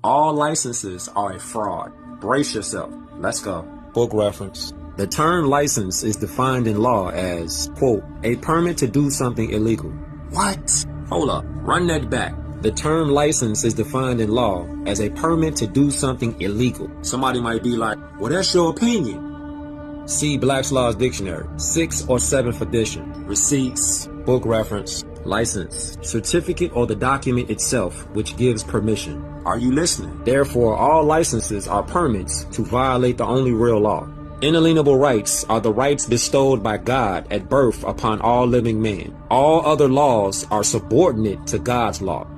All licenses are a fraud. Brace yourself. Let's go. Book reference. The term license is defined in law as, quote, a permit to do something illegal. What? Hold up. Run that back. The term license is defined in law as a permit to do something illegal. Somebody might be like, well, that's your opinion. See Black's Law's Dictionary, 6th or 7th edition. Receipts. Book reference. License. Certificate or the document itself which gives permission. Are you listening? Therefore, all licenses are permits to violate the only real law. Inalienable rights are the rights bestowed by God at birth upon all living men. All other laws are subordinate to God's law.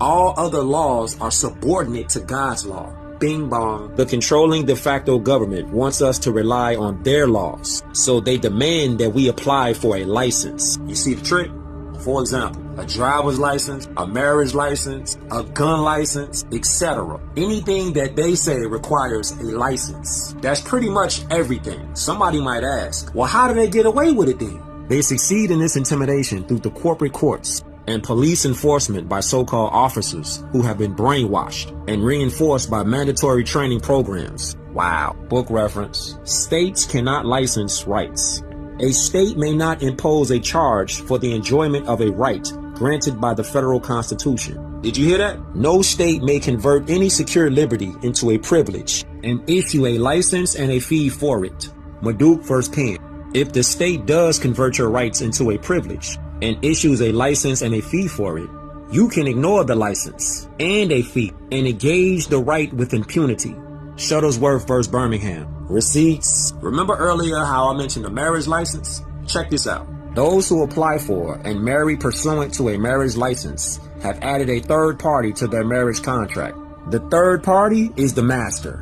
All other laws are subordinate to God's law. Bing bong. The controlling de facto government wants us to rely on their laws, so they demand that we apply for a license. You see the trick? For example, a driver's license, a marriage license, a gun license, etc. Anything that they say requires a license. That's pretty much everything. Somebody might ask, well, how do they get away with it then? They succeed in this intimidation through the corporate courts and police enforcement by so-called officers who have been brainwashed and reinforced by mandatory training programs. Wow. Book reference. States cannot license rights. A state may not impose a charge for the enjoyment of a right granted by the federal constitution. Did you hear that? No state may convert any secure liberty into a privilege and issue a license and a fee for it. Maduk vs. Penn. If the state does convert your rights into a privilege and issues a license and a fee for it, you can ignore the license and a fee and engage the right with impunity. Shuttlesworth vs. Birmingham. Receipts. Remember earlier how I mentioned the marriage license? Check this out. Those who apply for and marry pursuant to a marriage license have added a third party to their marriage contract. The third party is the master,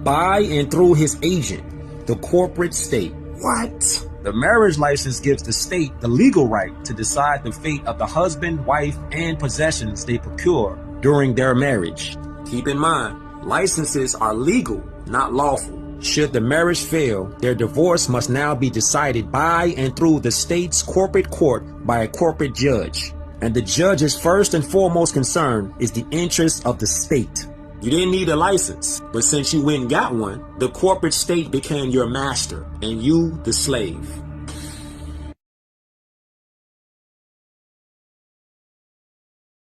by and through his agent, the corporate state. What? The marriage license gives the state the legal right to decide the fate of the husband, wife, and possessions they procure during their marriage. Keep in mind, licenses are legal, not lawful. Should the marriage fail, their divorce must now be decided by and through the state's corporate court by a corporate judge. And the judge's first and foremost concern is the interest of the state. You didn't need a license, but since you went and got one, the corporate state became your master and you the slave.